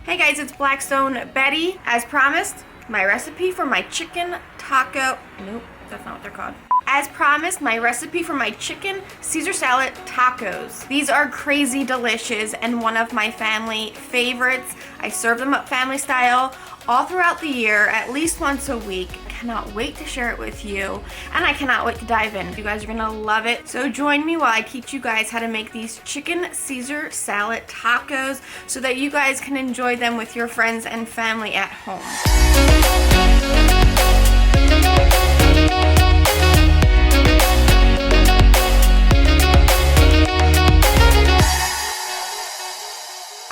Hey guys, it's Blackstone Betty. As promised, my recipe for my chicken taco, nope, that's not what they're called. As promised, my recipe for my chicken Caesar salad tacos. These are crazy delicious and one of my family favorites. I serve them up family style all throughout the year, at least once a week. Cannot wait to share it with you, and I cannot wait to dive in. You guys are gonna love it. So join me while I teach you guys how to make these chicken Caesar salad tacos so that you guys can enjoy them with your friends and family at home.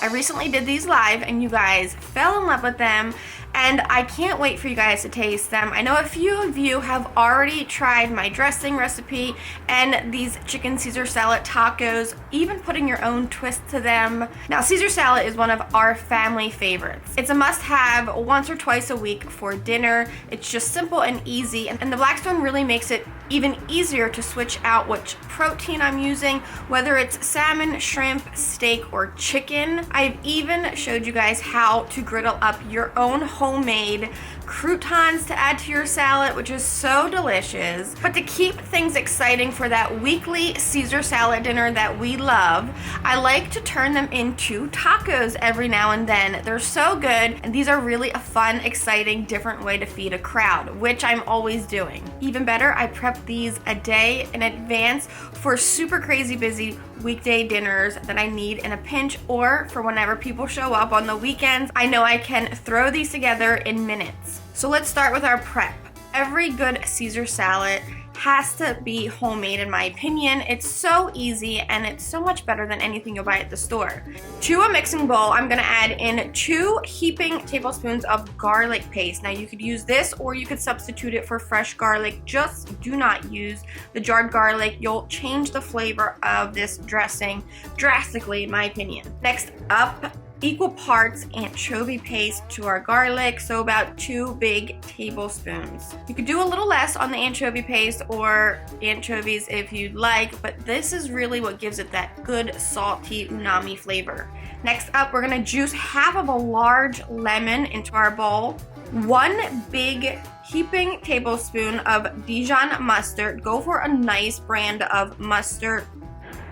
I recently did these live and you guys fell in love with them, and I can't wait for you guys to taste them. I know a few of you have already tried my dressing recipe and these chicken Caesar salad tacos, even putting your own twist to them. Now, Caesar salad is one of our family favorites. It's a must-have once or twice a week for dinner. It's just simple and easy, and the Blackstone really makes it even easier to switch out which protein I'm using, whether it's salmon, shrimp, steak, or chicken. I've even showed you guys how to griddle up your own homemade croutons to add to your salad, which is so delicious. But to keep things exciting for that weekly Caesar salad dinner that we love, I like to turn them into tacos every now and then. They're so good, and these are really a fun, exciting, different way to feed a crowd, which I'm always doing. Even better, I prep these a day in advance for super crazy busy weekday dinners that I need in a pinch, or for whenever people show up on the weekends. I know I can throw these together in minutes. So let's start with our prep. Every good Caesar salad has to be homemade, in my opinion. It's so easy and it's so much better than anything you'll buy at the store. To a mixing bowl, I'm gonna add in 2 heaping tablespoons of garlic paste. Now, you could use this or you could substitute it for fresh garlic. Just do not use the jarred garlic. You'll change the flavor of this dressing drastically, in my opinion. Next up, equal parts anchovy paste to our garlic, so about 2 big tablespoons. You could do a little less on the anchovy paste or anchovies if you'd like, but this is really what gives it that good salty umami flavor. Next up, we're gonna juice half of a large lemon into our bowl. 1 big heaping tablespoon of Dijon mustard. Go for a nice brand of mustard.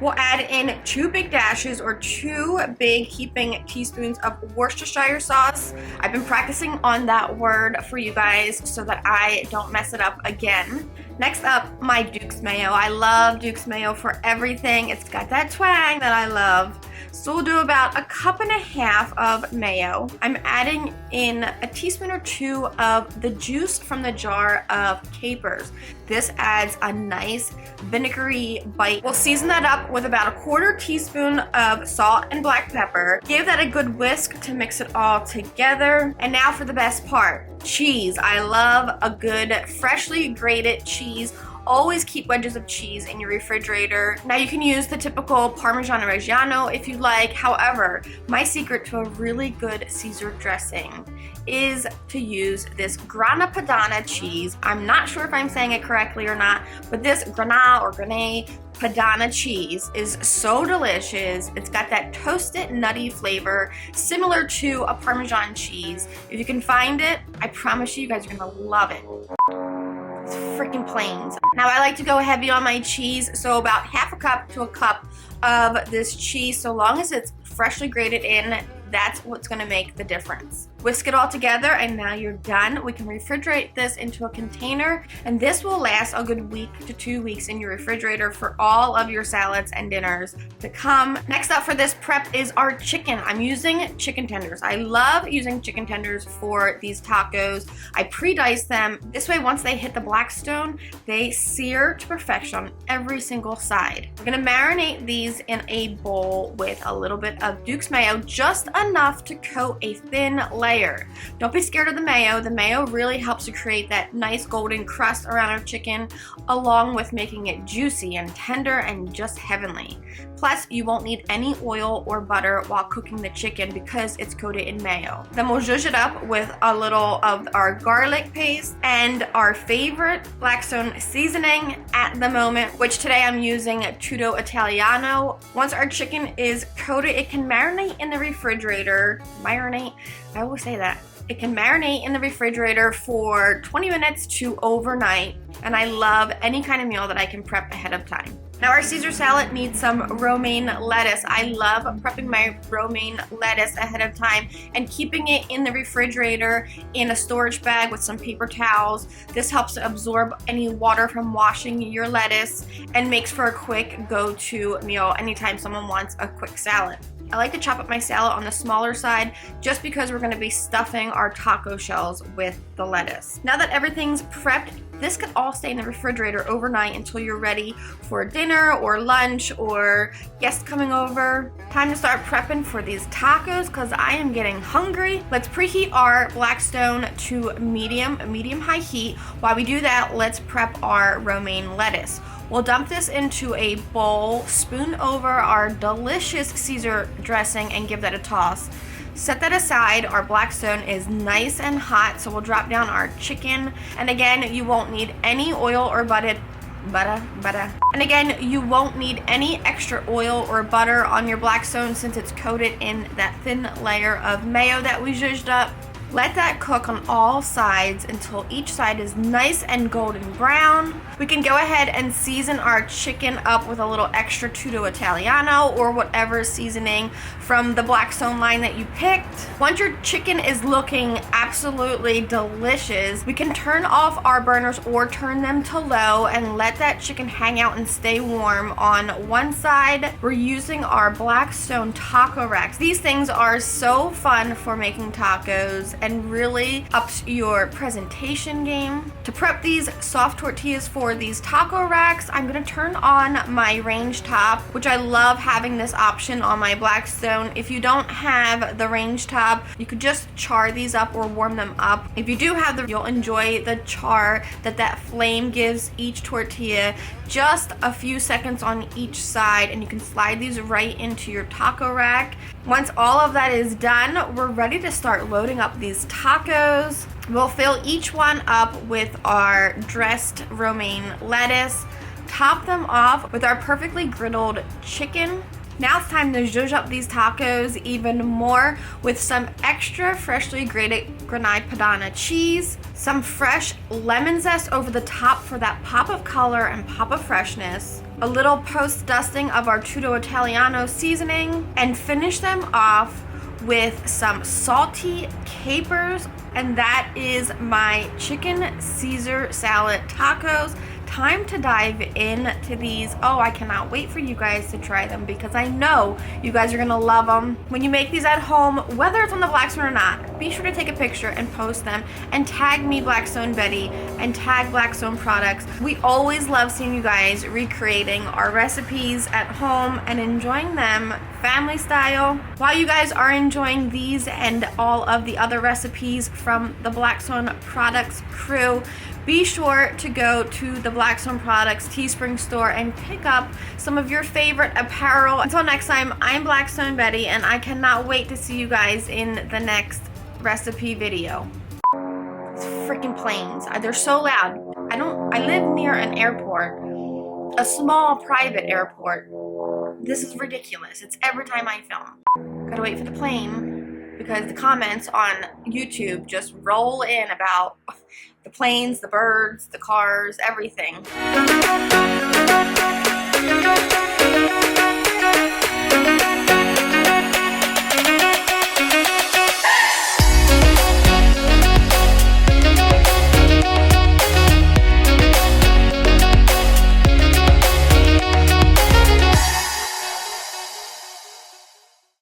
We'll add in 2 big dashes or 2 big heaping teaspoons of Worcestershire sauce. I've been practicing on that word for you guys so that I don't mess it up again. Next up, my Duke's mayo. I love Duke's mayo for everything. It's got that twang that I love. So we'll do about 1.5 cups of mayo. I'm adding in a teaspoon or 2 of the juice from the jar of capers. This adds a nice vinegary bite. We'll season that up with about 1/4 teaspoon of salt and black pepper. Give that a good whisk to mix it all together. And now for the best part, cheese. I love a good freshly grated cheese. Always keep wedges of cheese in your refrigerator. Now, you can use the typical Parmesan Reggiano if you like. However, my secret to a really good Caesar dressing is to use this Grana Padano cheese. I'm not sure if I'm saying it correctly or not, but this Grana Padano cheese is so delicious. It's got that toasted, nutty flavor similar to a Parmesan cheese. If you can find it, I promise you guys are gonna love it. It's freaking plains. Now, I like to go heavy on my cheese, so about 1/2 cup to 1 cup of this cheese, so long as it's freshly grated in. That's what's gonna make the difference. Whisk it all together, and now you're done. We can refrigerate this into a container, and this will last a good week to 2 weeks in your refrigerator for all of your salads and dinners to come. Next up for this prep is our chicken. I'm using chicken tenders. I love using chicken tenders for these tacos. I pre-dice them. This way, once they hit the Blackstone, they sear to perfection on every single side. We're gonna marinate these in a bowl with a little bit of Duke's mayo, just enough to coat a thin layer. Don't be scared of the mayo. The mayo really helps to create that nice golden crust around our chicken, along with making it juicy and tender and just heavenly. Plus, you won't need any oil or butter while cooking the chicken because it's coated in mayo. Then we'll zhuzh it up with a little of our garlic paste and our favorite Blackstone seasoning at the moment, which today I'm using Tutto Italiano. Once our chicken is coated, it can marinate in the refrigerator. Marinate? I always say that. It can marinate in the refrigerator for 20 minutes to overnight, and I love any kind of meal that I can prep ahead of time. Now our Caesar salad needs some romaine lettuce. I love prepping my romaine lettuce ahead of time and keeping it in the refrigerator in a storage bag with some paper towels. This helps to absorb any water from washing your lettuce and makes for a quick go-to meal anytime someone wants a quick salad. I like to chop up my salad on the smaller side just because we're going to be stuffing our taco shells with the lettuce. Now that everything's prepped, this can all stay in the refrigerator overnight until you're ready for dinner or lunch or guests coming over. Time to start prepping for these tacos because I am getting hungry. Let's preheat our Blackstone to medium-high heat. While we do that, let's prep our romaine lettuce. We'll dump this into a bowl, spoon over our delicious Caesar dressing, and give that a toss. Set that aside. Our Blackstone is nice and hot, so we'll drop down our chicken. And again, you won't need any oil or butter. And again, you won't need any extra oil or butter on your Blackstone since it's coated in that thin layer of mayo that we zhuzhed up. Let that cook on all sides until each side is nice and golden brown. We can go ahead and season our chicken up with a little extra Tutto Italiano or whatever seasoning from the Blackstone line that you picked. Once your chicken is looking absolutely delicious, we can turn off our burners or turn them to low and let that chicken hang out and stay warm. On one side, we're using our Blackstone taco racks. These things are so fun for making tacos and really ups your presentation game. To prep these soft tortillas for these taco racks, I'm gonna turn on my range top, which I love having this option on my Blackstone. If you don't have the range top, you could just char these up or warm them up. If you do have you'll enjoy the char that flame gives each tortilla. Just a few seconds on each side, and you can slide these right into your taco rack. Once all of that is done, we're ready to start loading up these tacos. We'll fill each one up with our dressed romaine lettuce, top them off with our perfectly griddled chicken. Now it's time to zhuzh up these tacos even more with some extra freshly grated Granada Padano cheese, some fresh lemon zest over the top for that pop of color and pop of freshness, a little post-dusting of our Tutto Italiano seasoning, and finish them off with some salty capers. And that is my chicken Caesar salad tacos. Time to dive into these. Oh, I cannot wait for you guys to try them because I know you guys are gonna love them. When you make these at home, whether it's on the Blackstone or not, be sure to take a picture and post them and tag me, Blackstone Betty, and tag Blackstone products. We always love seeing you guys recreating our recipes at home and enjoying them family style. While you guys are enjoying these and all of the other recipes from the Blackstone Products crew, be sure to go to the Blackstone Products Teespring store and pick up some of your favorite apparel. Until next time, I'm Blackstone Betty, and I cannot wait to see you guys in the next recipe video. These freaking planes, they're so loud. I live near an airport, a small private airport. This is ridiculous. It's every time I film. Gotta wait for the plane because the comments on YouTube just roll in about the planes, the birds, the cars, everything.